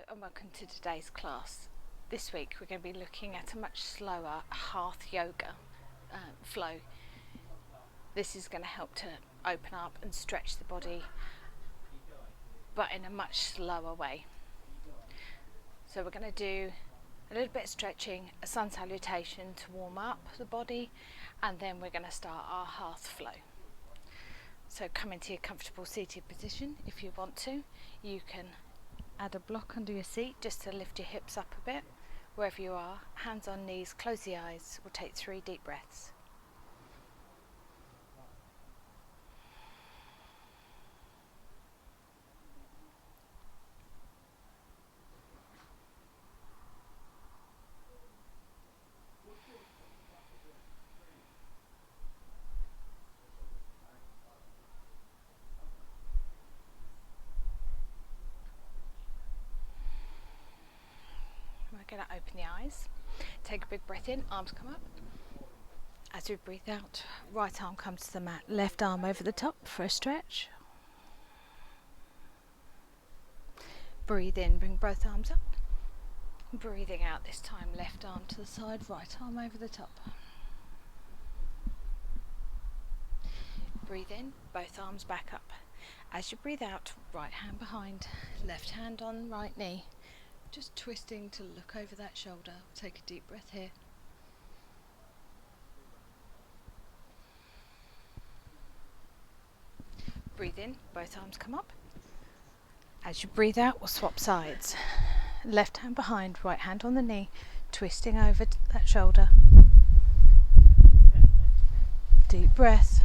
and welcome to today's class. This week we're going to be looking at a much slower Hatha yoga flow. This is going to help to open up and stretch the body, but in a much slower way. So we're going to do a little bit of stretching, a sun salutation to warm up the body, and then we're going to start our Hatha flow. So come into your comfortable seated position. If you want to, you can add a block under your seat just to lift your hips up a bit. Wherever you are, hands on knees, close the eyes. We'll take 3 deep breaths. We're going to open the eyes, take a big breath in, arms come up. As we breathe out, right arm comes to the mat, left arm over the top for a stretch. Breathe in, bring both arms up. Breathing out this time, left arm to the side, right arm over the top. Breathe in, both arms back up. As you breathe out, right hand behind, left hand on right knee. Just twisting to look over that shoulder. Take a deep breath here. Breathe in, both arms come up. As you breathe out, we'll swap sides. Left hand behind, right hand on the knee, twisting over that shoulder. Deep breath.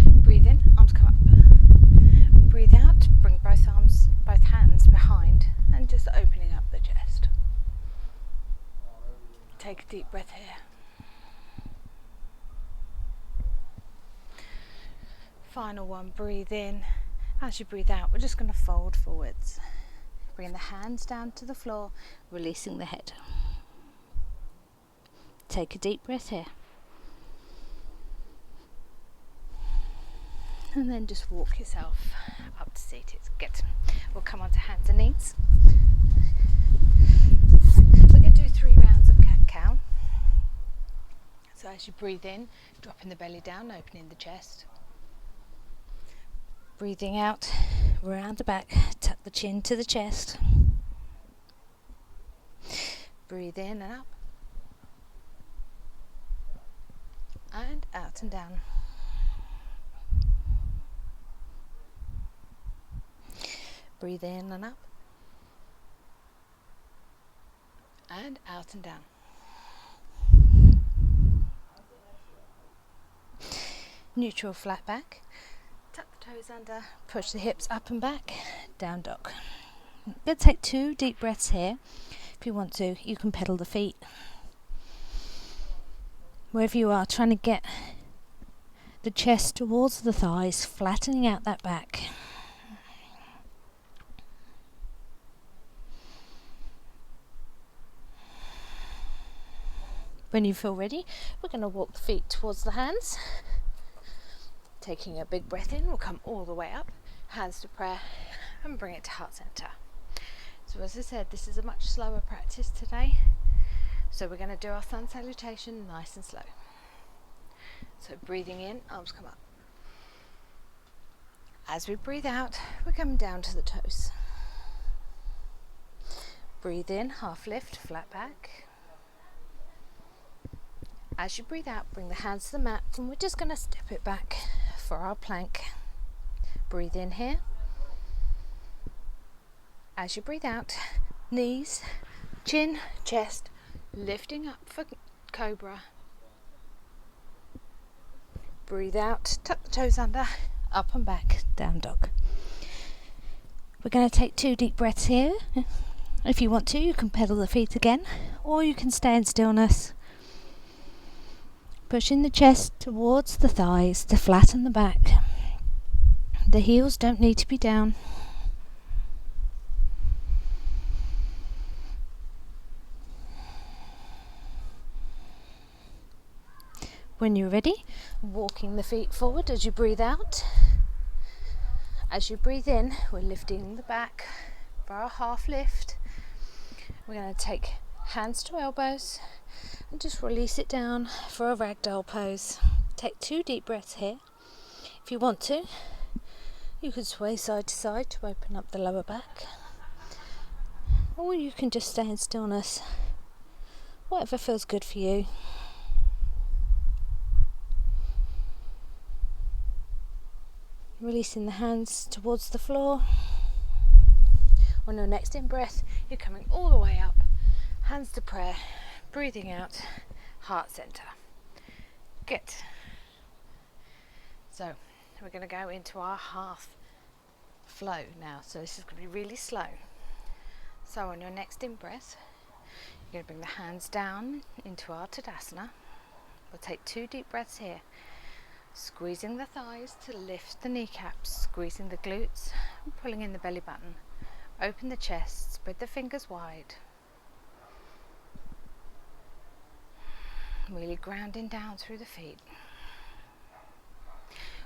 Breathe in, arms come up. Breathe out, bring both hands behind and just opening up the chest. Take a deep breath here. Final one, breathe in. As you breathe out, we're just going to fold forwards. Bring the hands down to the floor, releasing the head. Take a deep breath here. And then just walk yourself up to seated. Good. We'll come on to hands and knees. We're going to do 3 rounds of cat-cow. So as you breathe in, dropping the belly down, opening the chest. Breathing out, round the back, tuck the chin to the chest. Breathe in and up. And out and down. Breathe in and up. And out and down. Neutral flat back. Tuck the toes under. Push the hips up and back. Down dog. I'm going to take 2 deep breaths here. If you want to, you can pedal the feet. Wherever you are, trying to get the chest towards the thighs, flattening out that back. When you feel ready, we're going to walk the feet towards the hands. Taking a big breath in, we'll come all the way up, hands to prayer, and bring it to heart center. So as I said, this is a much slower practice today. So we're going to do our sun salutation nice and slow. So breathing in, arms come up. As we breathe out, we're coming down to the toes. Breathe in, half lift, flat back. As you breathe out, bring the hands to the mat, and we're just going to step it back for our plank. Breathe in here. As you breathe out, knees, chin, chest, lifting up for cobra. Breathe out, tuck the toes under, up and back, down dog. We're going to take 2 deep breaths here. If you want to, you can pedal the feet again, or you can stay in stillness. Pushing the chest towards the thighs to flatten the back. The heels don't need to be down. When you're ready, walking the feet forward as you breathe out. As you breathe in, we're lifting the back for our half lift. We're going to take hands to elbows and just release it down for a ragdoll pose. Take 2 deep breaths here. If you want to, you can sway side to side to open up the lower back, or you can just stay in stillness, whatever feels good for you. Releasing the hands towards the floor. On your next in-breath, you're coming all the way up, hands to prayer, breathing out, heart center. Good. So we're going to go into our half flow now. So this is going to be really slow. So on your next in-breath, you're going to bring the hands down into our Tadasana. We'll take 2 deep breaths here. Squeezing the thighs to lift the kneecaps, squeezing the glutes, and pulling in the belly button. Open the chest, spread the fingers wide. Really grounding down through the feet.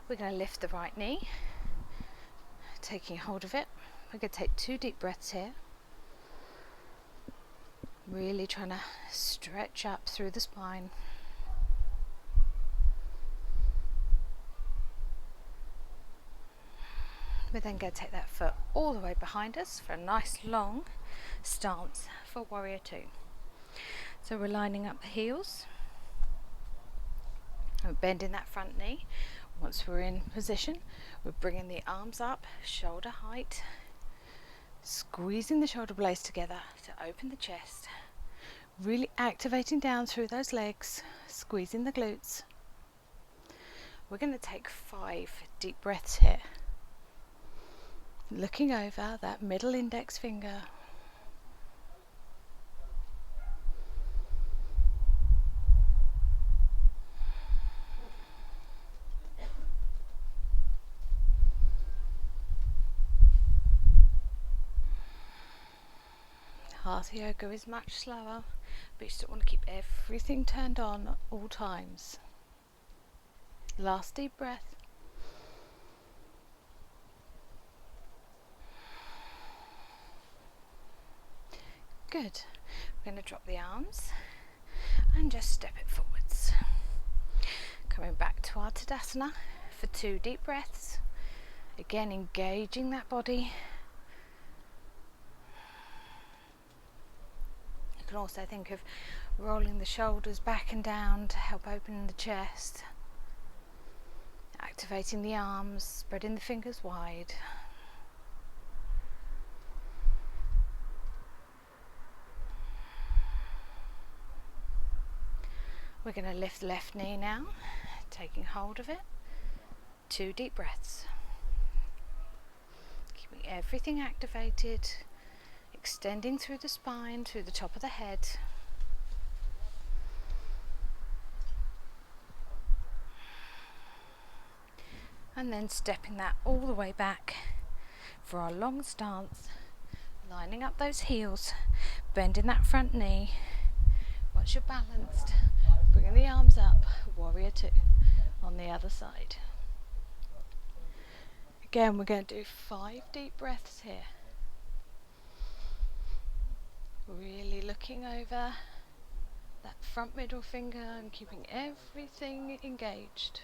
We're going to lift the right knee, taking hold of it. We're going to take 2 deep breaths here. Really trying to stretch up through the spine. We're then going to take that foot all the way behind us for a nice long stance for Warrior 2. So we're lining up the heels. We're bending that front knee. Once we're in position, we're bringing the arms up, shoulder height, squeezing the shoulder blades together to open the chest. Really activating down through those legs, squeezing the glutes. We're going to take 5 deep breaths here. Looking over that middle index finger. Hatha yoga is much slower, but you still want to keep everything turned on at all times. Last deep breath. Good. We're going to drop the arms and just step it forwards. Coming back to our Tadasana for 2 deep breaths. Again, engaging that body. You can also think of rolling the shoulders back and down to help open the chest. Activating the arms, spreading the fingers wide. We're going to lift the left knee now, taking hold of it. 2 deep breaths. Keeping everything activated, extending through the spine, through the top of the head. And then stepping that all the way back for our long stance, lining up those heels, bending that front knee. Once you're balanced, bringing the arms up, Warrior 2 on the other side. Again, we're going to do 5 deep breaths here. Really looking over that front middle finger and keeping everything engaged.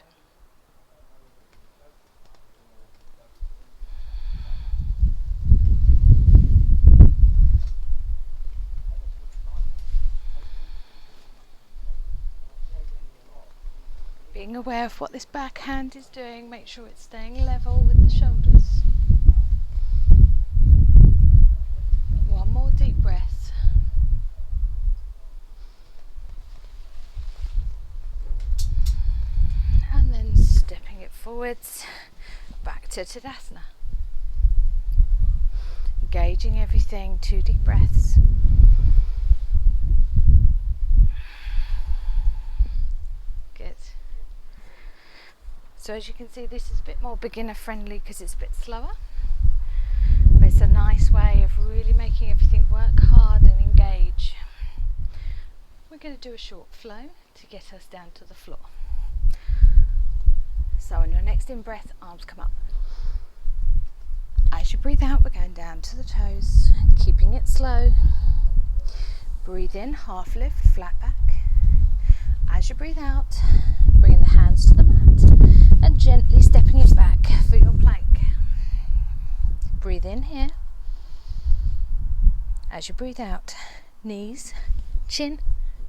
Being aware of what this back hand is doing, make sure it's staying level with the shoulders. 1 more deep breath. And then stepping it forwards, back to Tadasana. Engaging everything, 2 deep breaths. Good. So as you can see, this is a bit more beginner friendly because it's a bit slower, but it's a nice way of really making everything work hard and engage. We're going to do a short flow to get us down to the floor. So on your next in-breath, arms come up. onto the toes, keeping it slow. Breathe in, half lift, flat back. As you breathe out, bring the hands to the mat and gently stepping it back for your plank. Breathe in here. As you breathe out, knees, chin,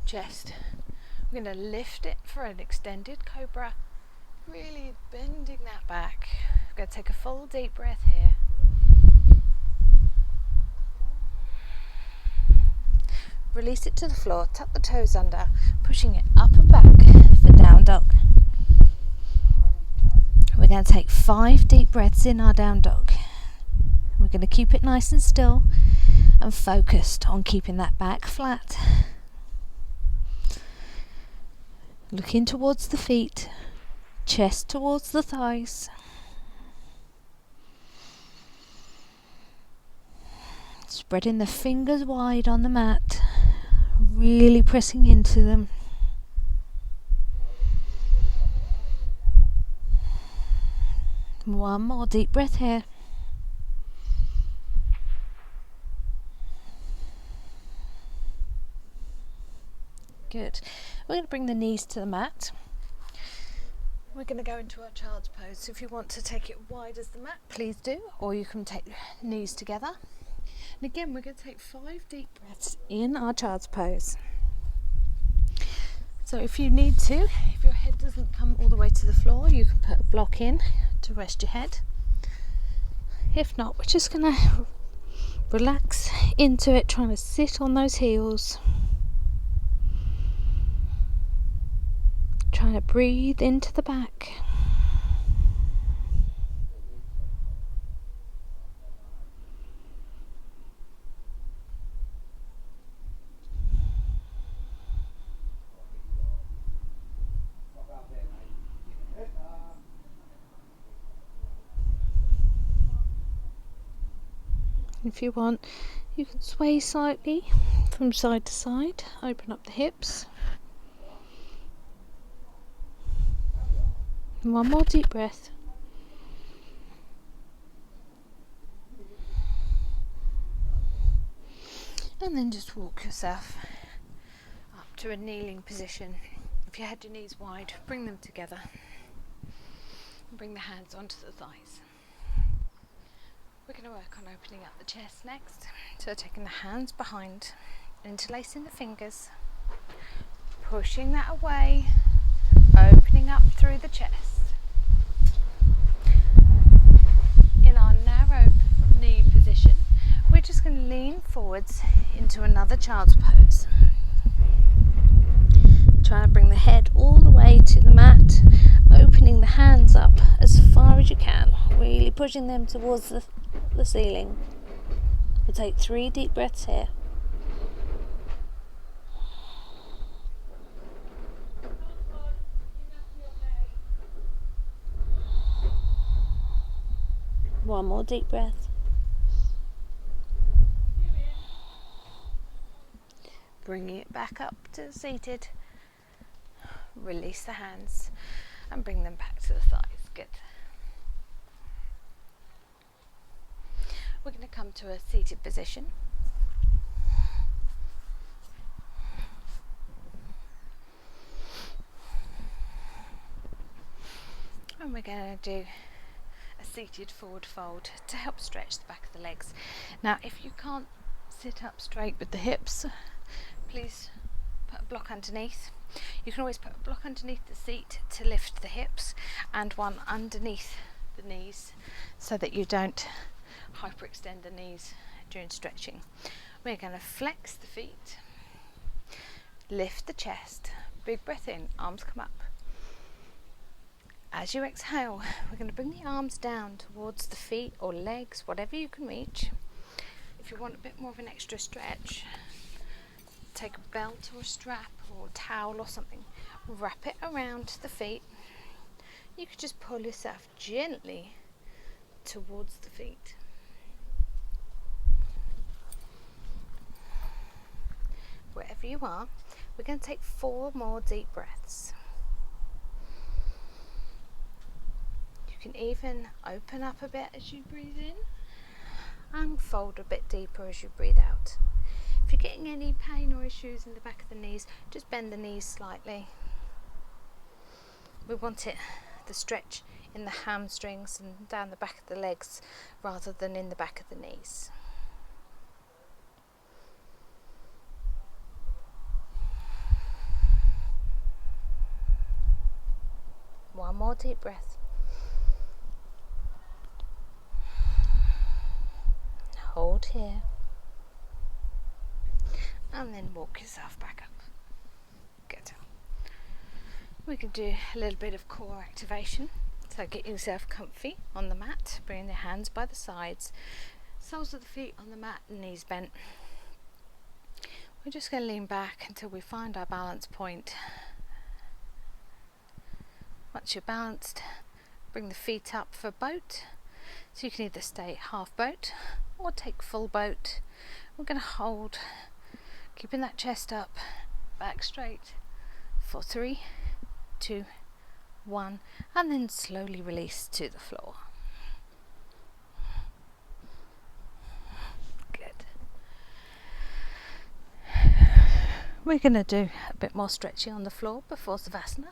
chest. We're going to lift it for an extended cobra, really bending that back. We're going to take a full deep breath here. Release it to the floor, tuck the toes under, pushing it up and back for down dog. We're going to take 5 deep breaths in our down dog. We're going to keep it nice and still and focused on keeping that back flat. Looking towards the feet, chest towards the thighs. Spreading the fingers wide on the mat, really pressing into them. One more deep breath here. Good. We're going to bring the knees to the mat. We're going to go into our child's pose. So if you want to take it wide as the mat, please do, or you can take knees together. And again, we're going to take 5 deep breaths in our child's pose. So if you need to, if your head doesn't come all the way to the floor, you can put a block in to rest your head. If not, we're just going to relax into it, trying to sit on those heels. Trying to breathe into the back. If you want, you can sway slightly from side to side, open up the hips. And one more deep breath. And then just walk yourself up to a kneeling position. If you had your knees wide, bring them together. And bring the hands onto the thighs. We're going to work on opening up the chest next. So taking the hands behind, interlacing the fingers, pushing that away, opening up through the chest. In our narrow knee position, we're just going to lean forwards into another child's pose. Trying to bring the head all the way to the mat, opening the hands up as far as you can, really pushing them towards the ceiling. We'll take 3 deep breaths here. One more deep breath. Bringing it back up to seated. Release the hands and bring them back to the thighs. Good. We're going to come to a seated position. And we're going to do a seated forward fold to help stretch the back of the legs. Now, if you can't sit up straight with the hips, please put a block underneath. You can always put a block underneath the seat to lift the hips and one underneath the knees so that you don't hyperextend the knees during stretching. We're going to flex the feet, lift the chest, big breath in, arms come up. As you exhale, we're going to bring the arms down towards the feet or legs, whatever you can reach. If you want a bit more of an extra stretch, take a belt or a strap or a towel or something, wrap it around the feet. You could just pull yourself gently towards the feet. Wherever you are, we're going to take 4 more deep breaths. You can even open up a bit as you breathe in, and fold a bit deeper as you breathe out. If you're getting any pain or issues in the back of the knees, just bend the knees slightly. We want the stretch in the hamstrings and down the back of the legs rather than in the back of the knees. One more deep breath. Hold here. And then walk yourself back up. Good. We can do a little bit of core activation. So get yourself comfy on the mat, bring your hands by the sides, soles of the feet on the mat, knees bent. We're just going to lean back until we find our balance point. Once you're balanced, bring the feet up for boat. So you can either stay half boat or take full boat. We're going to hold, keeping that chest up, back straight for 3, 2, 1, and then slowly release to the floor. Good. We're going to do a bit more stretching on the floor before Savasana.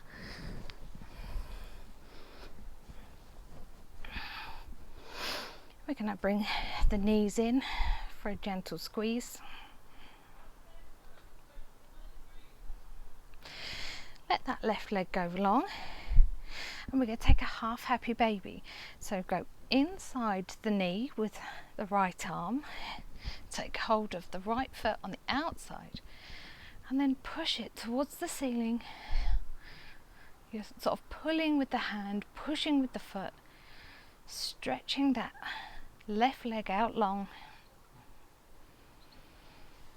We're going to bring the knees in for a gentle squeeze. Let that left leg go long, and we're going to take a half happy baby. So go inside the knee with the right arm, take hold of the right foot on the outside, and then push it towards the ceiling. You're sort of pulling with the hand, pushing with the foot, stretching that left leg out long.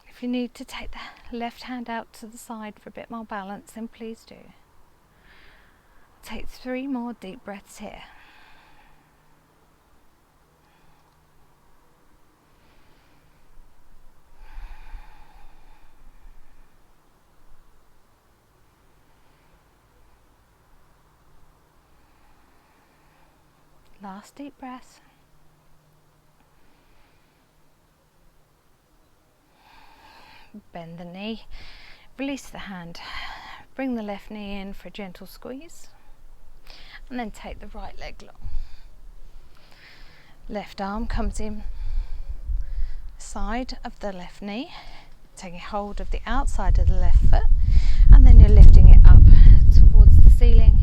If you need to take the left hand out to the side for a bit more balance, then please do. Take 3 more deep breaths here. Last deep breath. Bend the knee, release the hand, bring the left knee in for a gentle squeeze, and then take the right leg long. Left arm comes in side of the left knee, taking hold of the outside of the left foot, and then you're lifting it up towards the ceiling.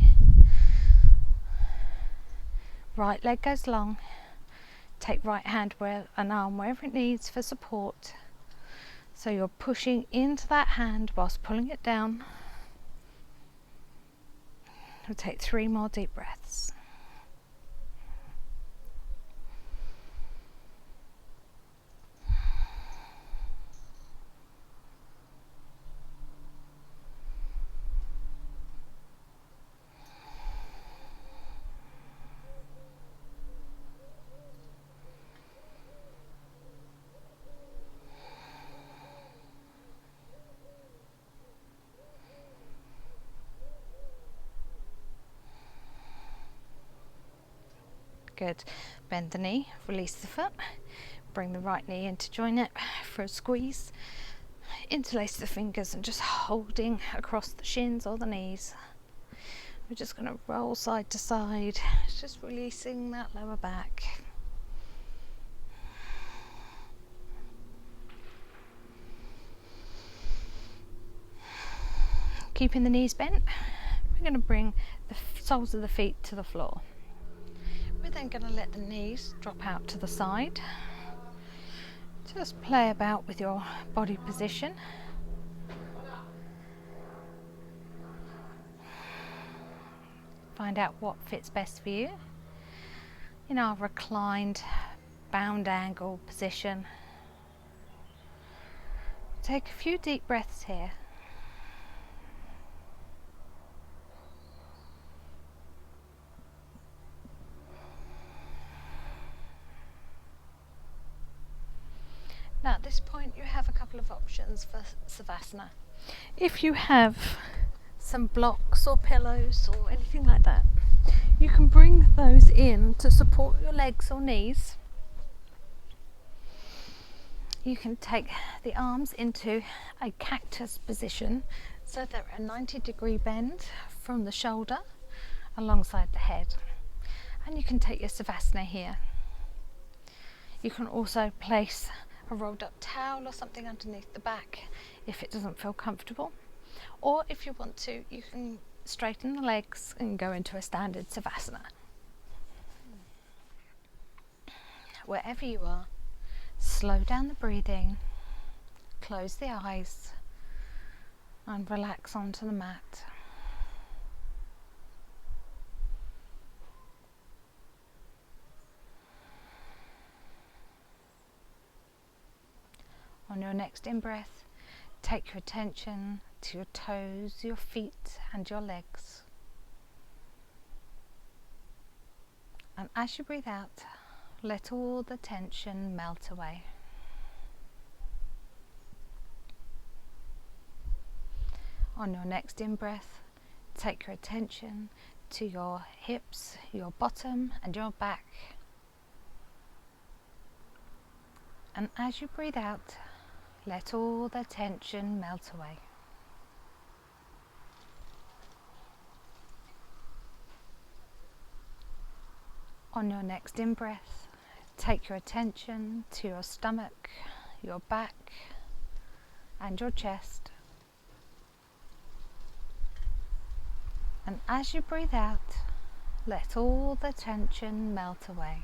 Right leg goes long, take right hand and arm wherever it needs for support. So you're pushing into that hand whilst pulling it down. We'll take 3 more deep breaths. Good. Bend the knee, release the foot, bring the right knee in to join it for a squeeze. Interlace the fingers and just holding across the shins or the knees. We're just going to roll side to side, just releasing that lower back. Keeping the knees bent, we're going to bring the soles of the feet to the floor. We're then going to let the knees drop out to the side. Just play about with your body position. Find out what fits best for you in our reclined, bound angle position. Take a few deep breaths here. Now at this point you have a couple of options for Savasana. If you have some blocks or pillows or anything like that, you can bring those in to support your legs or knees. You can take the arms into a cactus position so they're at a 90-degree bend from the shoulder alongside the head. And you can take your Savasana here. You can also place a rolled up towel or something underneath the back if it doesn't feel comfortable. Or if you want to, you can straighten the legs and go into a standard Savasana. Wherever you are, slow down the breathing, close the eyes and relax onto the mat. On your next in-breath, take your attention to your toes, your feet and your legs. And as you breathe out, let all the tension melt away. On your next in-breath, take your attention to your hips, your bottom and your back. And as you breathe out, let all the tension melt away. On your next in-breath, take your attention to your stomach, your back and your chest. And as you breathe out, let all the tension melt away.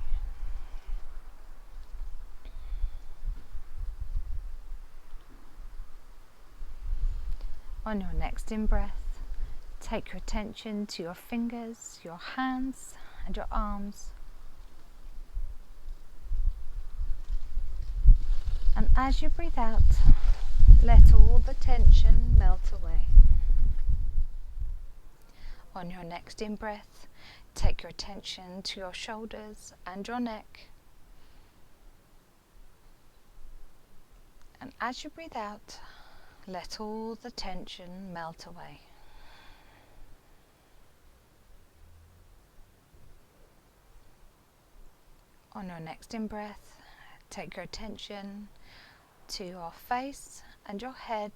On your next in-breath, take your attention to your fingers, your hands and your arms. And as you breathe out, let all the tension melt away. On your next in-breath, take your attention to your shoulders and your neck. And as you breathe out, let all the tension melt away. On your next in-breath, take your attention to your face and your head.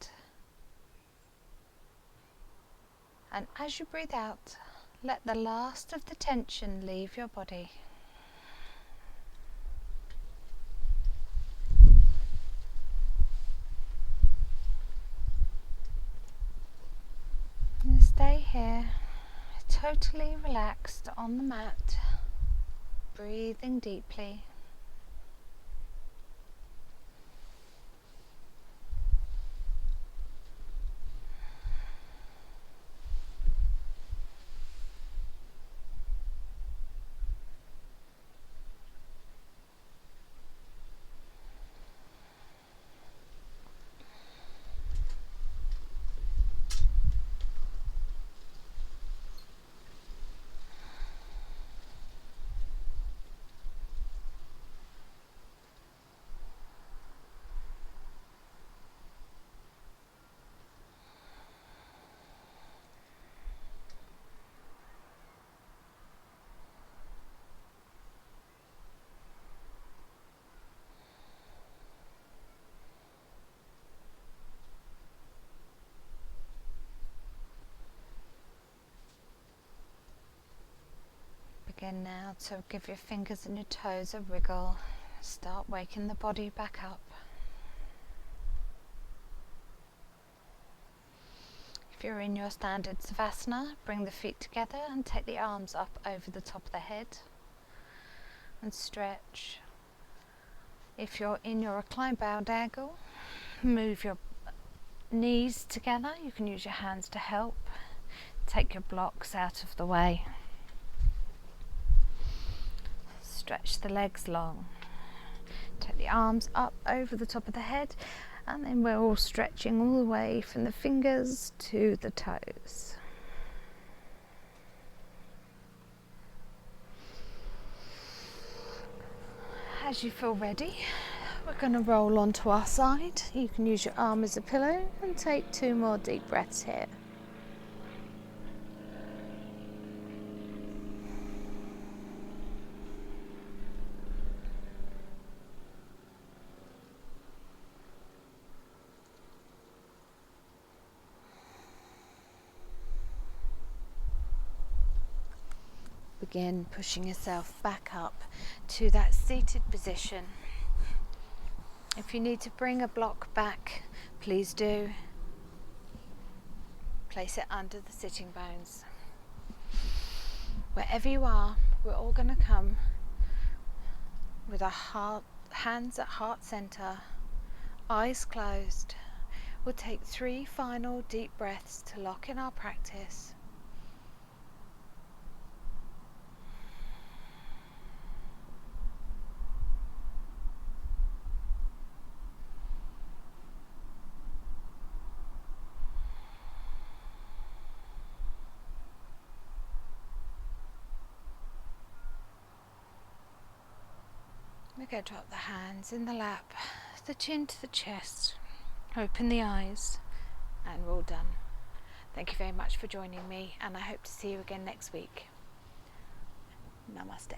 And as you breathe out, let the last of the tension leave your body. And stay here, totally relaxed on the mat, breathing deeply. Begin now to give your fingers and your toes a wriggle. Start waking the body back up. If you're in your standard Savasana, bring the feet together and take the arms up over the top of the head and stretch. If you're in your reclined bowed angle, move your knees together. You can use your hands to help. Take your blocks out of the way. Stretch the legs long. Take the arms up over the top of the head, and then we're all stretching all the way from the fingers to the toes. As you feel ready, we're going to roll onto our side. You can use your arm as a pillow and take 2 more deep breaths here. begin pushing yourself back up to that seated position. If you need to bring a block back, please do. Place it under the sitting bones. Wherever you are, we're all going to come with our hands at heart center, eyes closed. We'll take 3 final deep breaths to lock in our practice. We're going to drop the hands in the lap, the chin to the chest, open the eyes, and we're all done. Thank you very much for joining me, and I hope to see you again next week. Namaste.